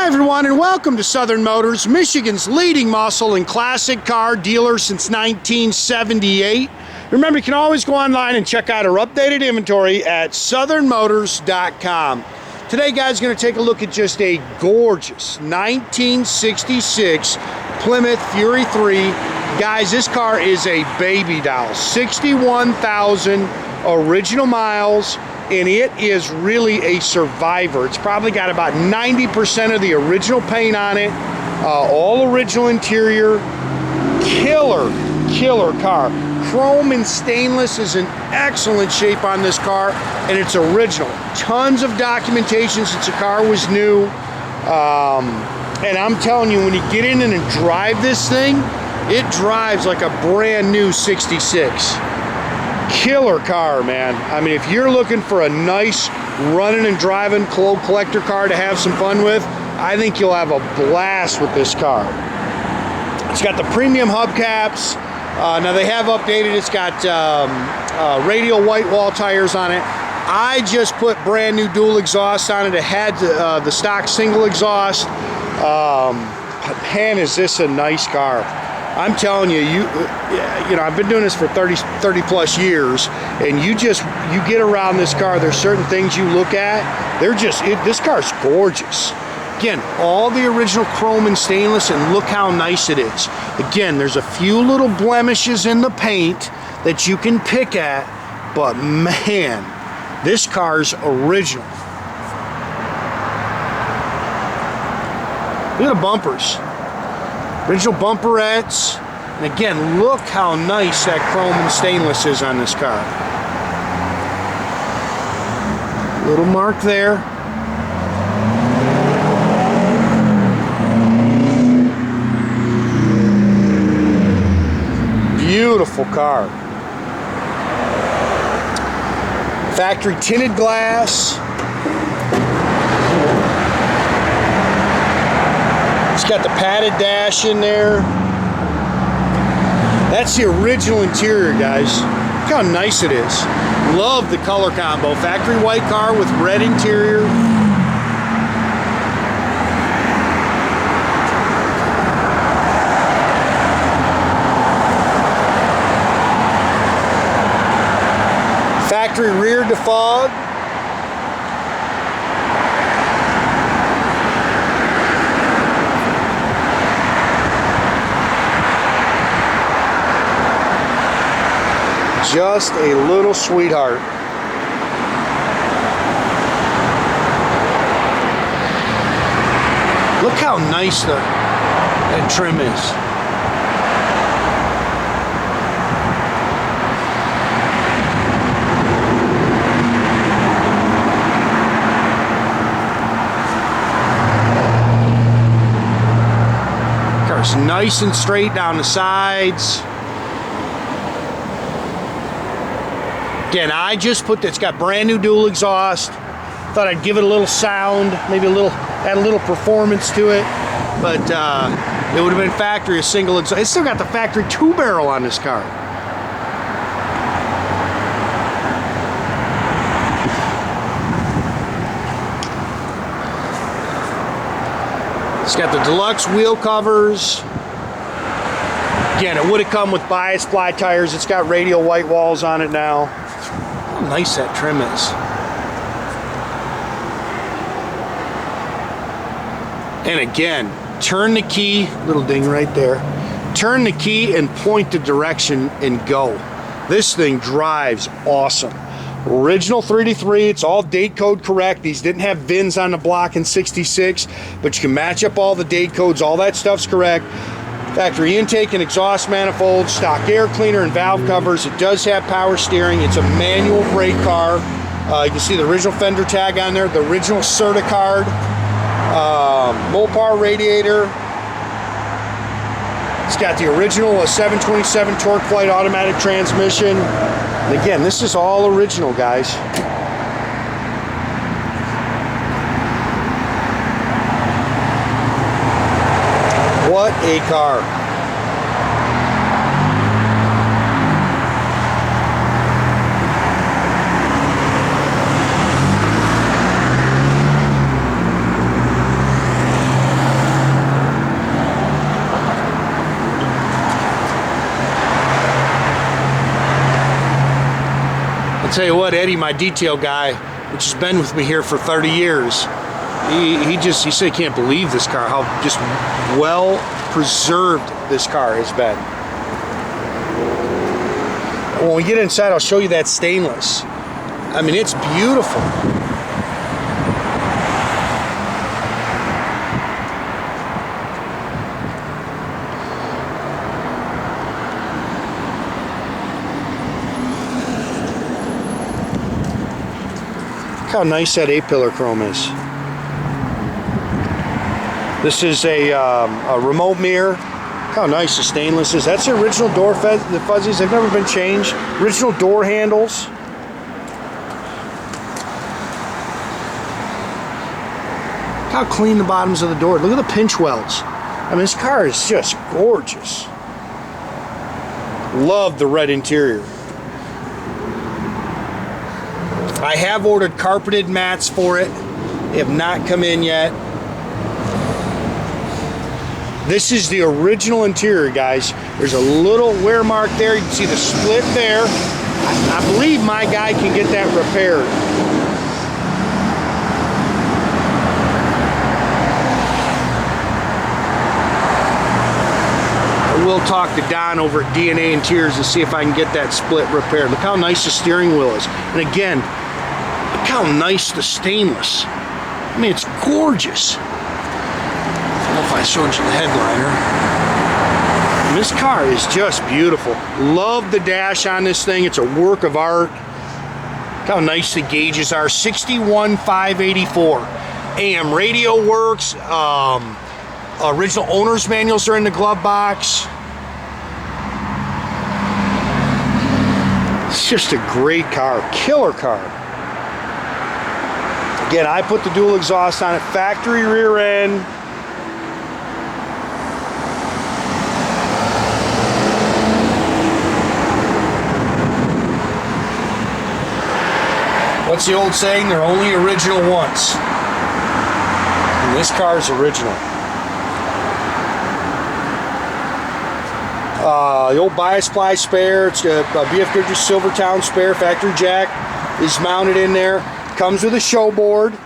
everyone, and welcome to Southern Motors, Michigan's leading muscle and classic car dealer since 1978. Remember, you can always go online and check out our updated inventory at southernmotors.com. Today, guys, going to take a look at just a gorgeous 1966 Plymouth Fury III. Guys, this car is a baby doll. 61,000 original miles. And it is really a survivor. It's probably got about 90% of the original paint on it, all original interior. Killer car. Chrome and stainless is in excellent shape on this car, and it's original. Tons of documentation since the car was new. And I'm telling you, when you get in and drive this thing, it drives like a brand new 66. Killer car, man. I mean, if you're looking for a nice running and driving clothes collector car to have some fun with, I think you'll have a blast with this car. It's got the premium hubcaps. Now they have updated. It's got radial white wall tires on it. I just put brand new dual exhaust on it. It had the stock single exhaust. Man, is this a nice car. I'm telling you, you know, I've been doing this for 30 plus years, and you get around this car, there's certain things you look at, this car's gorgeous. Again, all the original chrome and stainless, and look how nice it is. Again, there's a few little blemishes in the paint that you can pick at, but man, this car's original. Look at the bumpers. Original bumperettes, and again, look how nice that chrome and stainless is on this car. Little mark there. Beautiful car. Factory tinted glass. It's got the padded dash in there. That's the original interior, guys. Look how nice it is. Love the color combo. Factory white car with red interior. Factory rear defog. Just a little sweetheart. Look how nice that trim is. Car's nice and straight down the sides. Again, I just it's got brand new dual exhaust. Thought I'd give it a little sound, maybe add a little performance to it, but it would have been factory a single exhaust. It's still got the factory 2-barrel on this car. It's got the deluxe wheel covers. Again, it would have come with bias ply tires. It's got radial white walls on it now. How nice that trim is. And again, turn the key, little ding right there. Turn the key and point the direction and go. This thing drives awesome. Original 3D3, it's all date code correct. These didn't have VINs on the block in 66, but you can match up all the date codes, all that stuff's correct. Factory intake and exhaust manifolds, stock air cleaner and valve covers. It does have power steering. It's a manual brake car. You can see the original fender tag on there, the original Certi-card, Mopar radiator. It's got the original 727 Torqueflite automatic transmission. And again, this is all original, guys. What a car. Tell you what, Eddie, my detail guy, which has been with me here for 30 years, he said he can't believe this car, how just well preserved this car has been. When we get inside, I'll show you that stainless. I mean, it's beautiful. Look how nice that A-pillar chrome is. This is a remote mirror. Look how nice the stainless is. That's the original door the fuzzies. They've never been changed. Original door handles. Look how clean the bottoms of the door. Look at the pinch welds. I mean, this car is just gorgeous. Love the red interior. I have ordered carpeted mats for it. They have not come in yet. This is the original interior, guys. There's a little wear mark there. You can see the split there. I believe my guy can get that repaired. I will talk to Don over at DNA Interiors and see if I can get that split repaired. Look how nice the steering wheel is. And again, look how nice the stainless. I mean, it's gorgeous. I don't know if I showed you the headliner. And this car is just beautiful. Love the dash on this thing. It's a work of art. Look how nice the gauges are. 61,584. AM radio works. Original owner's manuals are in the glove box. It's just a great car, killer car. Again, I put the dual exhaust on it, factory rear end. What's the old saying? They're only original once. And this car is original. The old bias ply spare, it's a BF Goodrich Silvertown spare, factory jack is mounted in there. Comes with a show board.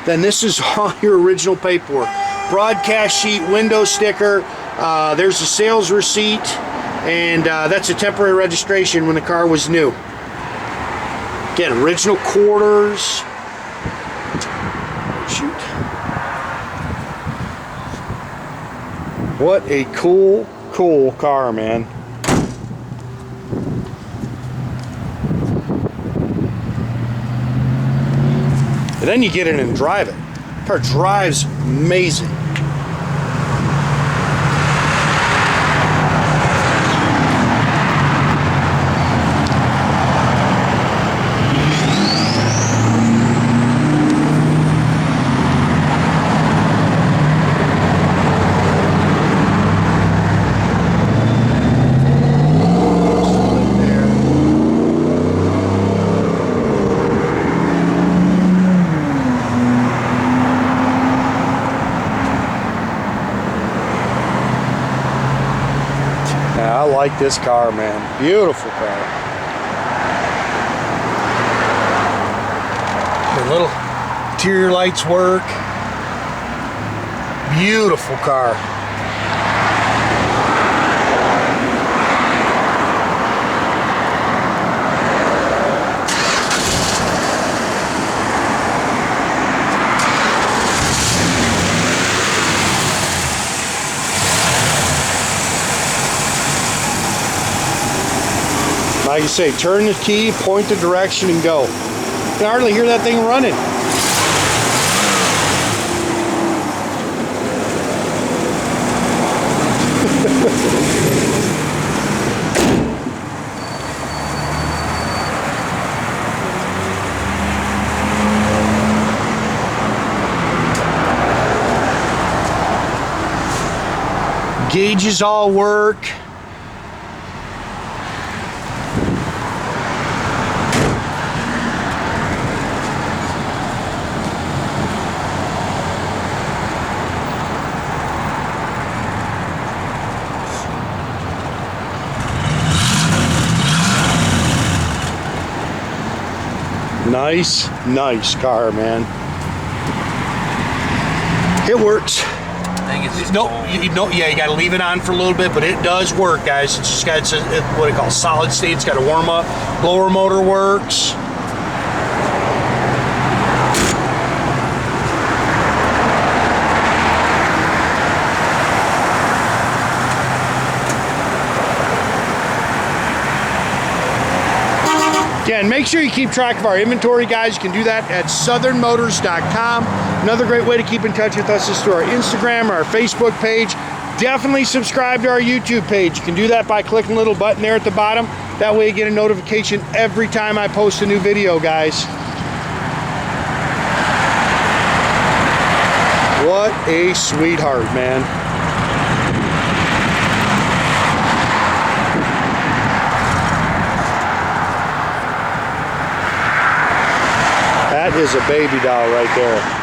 Then this is all your original paperwork. Broadcast sheet, window sticker, there's a sales receipt, and that's a temporary registration when the car was new. Again, original quarters. Shoot. What a cool car, man. And then you get in and drive it. The car drives amazing. I like this car, man. Beautiful car. The little interior lights work. Beautiful car. Like you say, turn the key, point the direction, and go. You can hardly hear that thing running. Gauges all work. Nice, nice car, man. It works. Yeah, you got to leave it on for a little bit, but it does work, guys. It's just got what it calls solid state. It's got to warm up. Blower motor works. Again, make sure you keep track of our inventory, guys. You can do that at southernmotors.com. Another great way to keep in touch with us is through our Instagram or our Facebook page. Definitely subscribe to our YouTube page. You can do that by clicking the little button there at the bottom. That way you get a notification every time I post a new video, guys. What a sweetheart, man. That is a baby doll right there.